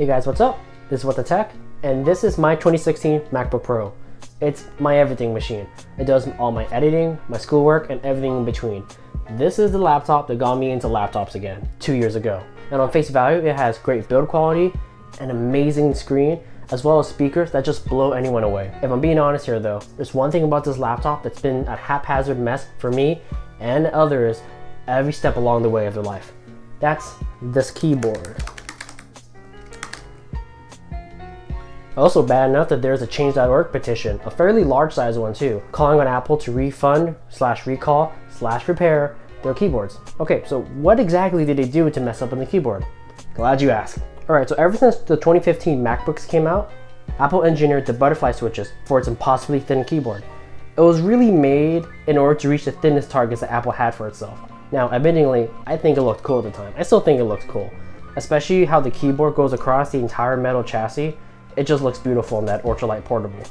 Hey guys, what's up? This is What the Tech, and this is my 2016 MacBook Pro. It's my everything machine. It does all my editing, my schoolwork, and everything in between. This is the laptop that got me into laptops again 2 years ago. And on face value, it has great build quality, an amazing screen, as well as speakers that just blow anyone away. If I'm being honest here though, there's one thing about this laptop that's been a haphazard mess for me and others every step along the way of their life. That's this keyboard. Also bad enough that there's a change.org petition, a fairly large size one too, calling on Apple to refund/recall/repair their keyboards. Okay, so what exactly did they do to mess up on the keyboard? Glad you asked. Alright, so ever since the 2015 MacBooks came out, Apple engineered the butterfly switches for its impossibly thin keyboard. It was really made in order to reach the thinnest targets that Apple had for itself. Now, admittingly, I think it looked cool at the time. I still think it looks cool, especially how the keyboard goes across the entire metal chassis. It just looks beautiful in that ultralight portable.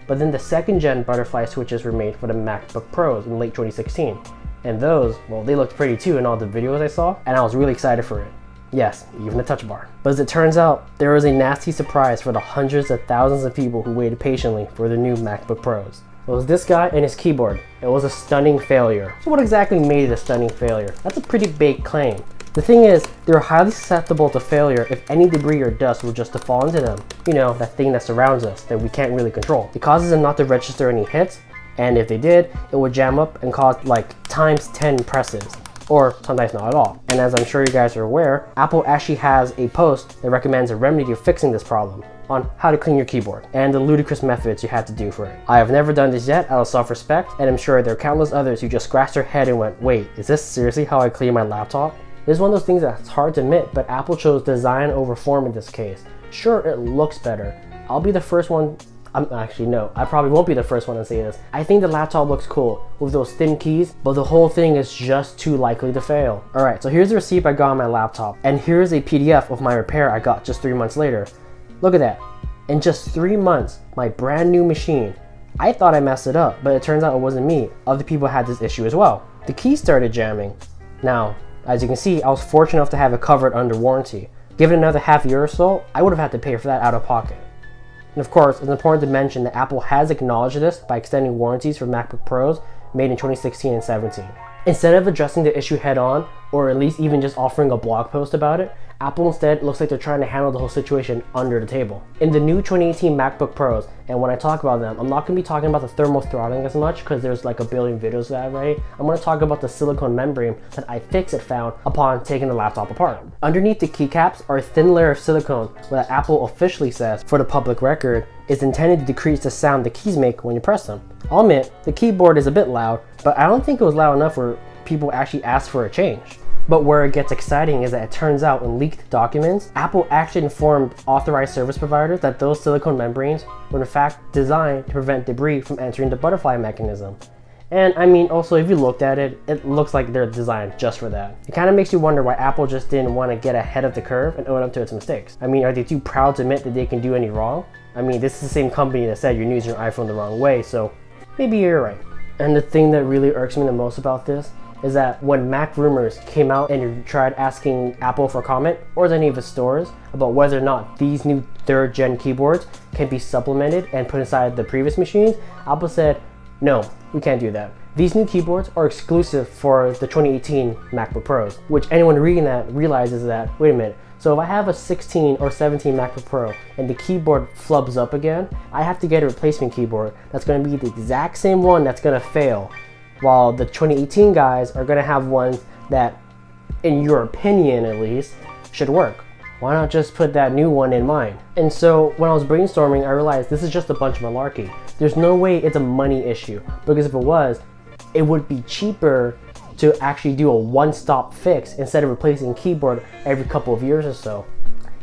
But then the second gen butterfly switches were made for the MacBook Pros in late 2016. And those, well, they looked pretty too in all the videos I saw, and I was really excited for it. Yes, even the touch bar. But as it turns out, there was a nasty surprise for the hundreds of thousands of people who waited patiently for the new MacBook Pros. It was this guy and his keyboard. It was a stunning failure. So what exactly made it a stunning failure? That's a pretty big claim. The thing is, they're highly susceptible to failure if any debris or dust were just to fall into them. You know, that thing that surrounds us that we can't really control. It causes them not to register any hits, and if they did, it would jam up and cause like times 10 presses, or sometimes not at all. And as I'm sure you guys are aware, Apple actually has a post that recommends a remedy for fixing this problem on how to clean your keyboard and the ludicrous methods you have to do for it. I have never done this yet out of self-respect, and I'm sure there are countless others who just scratched their head and went, wait, is this seriously how I clean my laptop? This is one of those things that's hard to admit, but Apple chose design over form in this case. Sure, it looks better. I'll be the first one, actually no, I probably won't be the first one to say this. I think the laptop looks cool with those thin keys, but the whole thing is just too likely to fail. Alright, so here's the receipt I got on my laptop, and here's a PDF of my repair I got just 3 months later. Look at that. In just 3 months, my brand new machine. I thought I messed it up, but it turns out it wasn't me. Other people had this issue as well. The keys started jamming. Now, as you can see, I was fortunate enough to have it covered under warranty. Given another half year or so, I would have had to pay for that out of pocket. And of course, it's important to mention that Apple has acknowledged this by extending warranties for MacBook Pros made in 2016 and 17. Instead of addressing the issue head on, or at least even just offering a blog post about it, Apple instead looks like they're trying to handle the whole situation under the table. In the new 2018 MacBook Pros, and when I talk about them, I'm not going to be talking about the thermal throttling as much because there's like a billion videos of that already. I'm going to talk about the silicone membrane that iFixit found upon taking the laptop apart. Underneath the keycaps are a thin layer of silicone that Apple officially says, for the public record, is intended to decrease the sound the keys make when you press them. I'll admit, the keyboard is a bit loud, but I don't think it was loud enough where people actually asked for a change. But where it gets exciting is that it turns out in leaked documents, Apple actually informed authorized service providers that those silicone membranes were in fact designed to prevent debris from entering the butterfly mechanism. And I mean, also if you looked at it, it looks like they're designed just for that. It kind of makes you wonder why Apple just didn't want to get ahead of the curve and own up to its mistakes. I mean, are they too proud to admit that they can do any wrong? I mean, this is the same company that said you're using your iPhone the wrong way, so maybe you're right. And the thing that really irks me the most about this is that when Mac Rumors came out and you tried asking Apple for comment, or any of its stores, about whether or not these new 3rd gen keyboards can be supplemented and put inside the previous machines, Apple said, no, we can't do that. These new keyboards are exclusive for the 2018 MacBook Pros, which anyone reading that realizes that, wait a minute, so if I have a 16 or 17 MacBook Pro and the keyboard flubs up again, I have to get a replacement keyboard that's going to be the exact same one that's going to fail, while the 2018 guys are going to have ones that, in your opinion at least, should work. Why not just put that new one in mine? And so when I was brainstorming, I realized this is just a bunch of malarkey. There's no way it's a money issue, because if it was, it would be cheaper to actually do a one-stop fix instead of replacing keyboard every couple of years or so,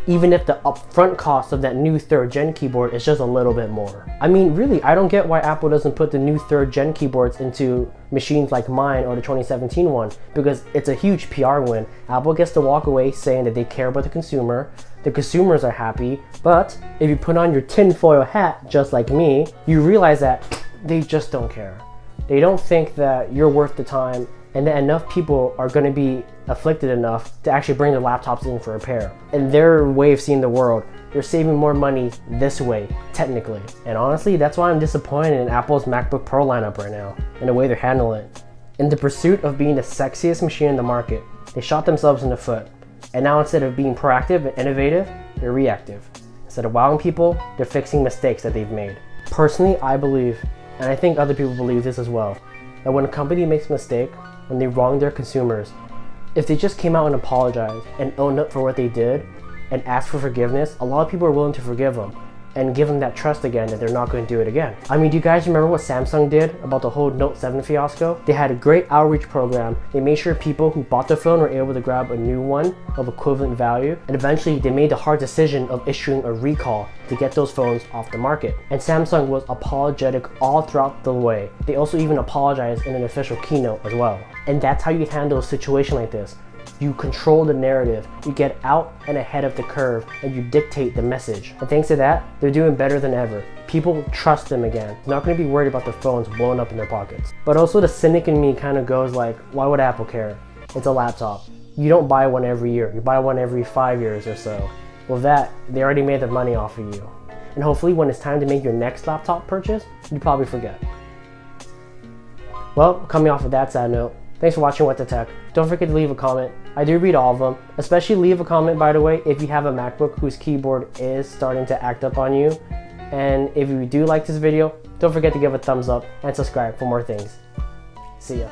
even if the upfront cost of that new 3rd gen keyboard is just a little bit more. I mean, really, I don't get why Apple doesn't put the new 3rd gen keyboards into machines like mine or the 2017 one, because it's a huge PR win. Apple gets to walk away saying that they care about the consumers are happy, but if you put on your tinfoil hat just like me, you realize that they just don't care. They don't think that you're worth the time and that enough people are going to be afflicted enough to actually bring their laptops in for repair. And their way of seeing the world, they're saving more money this way, technically. And honestly, that's why I'm disappointed in Apple's MacBook Pro lineup right now, and the way they're handling it. In the pursuit of being the sexiest machine in the market, they shot themselves in the foot. And now instead of being proactive and innovative, they're reactive. Instead of wowing people, they're fixing mistakes that they've made. Personally, I believe, and I think other people believe this as well, that when a company makes a mistake, when they wrong their consumers, if they just came out and apologized and owned up for what they did and asked for forgiveness, a lot of people are willing to forgive them and give them that trust again that they're not going to do it again. I mean, do you guys remember what Samsung did about the whole Note 7 fiasco? They had a great outreach program. They made sure people who bought the phone were able to grab a new one of equivalent value, and eventually they made the hard decision of issuing a recall to get those phones off the market. And Samsung was apologetic all throughout the way. They also even apologized in an official keynote as well. And that's how you handle a situation like this. You control the narrative, you get out and ahead of the curve, and you dictate the message. And thanks to that, they're doing better than ever. People trust them again. They're not going to be worried about their phones blowing up in their pockets. But also the cynic in me kind of goes like, why would Apple care? It's a laptop. You don't buy one every year. You buy one every 5 years or so. With that, they already made their money off of you. And hopefully when it's time to make your next laptop purchase, you probably forget. Well, coming off of that sad note, thanks for watching What the Tech. Don't forget to leave a comment. I do read all of them. Especially leave a comment, by the way, if you have a MacBook whose keyboard is starting to act up on you. And if you do like this video, don't forget to give a thumbs up and subscribe for more things. See ya.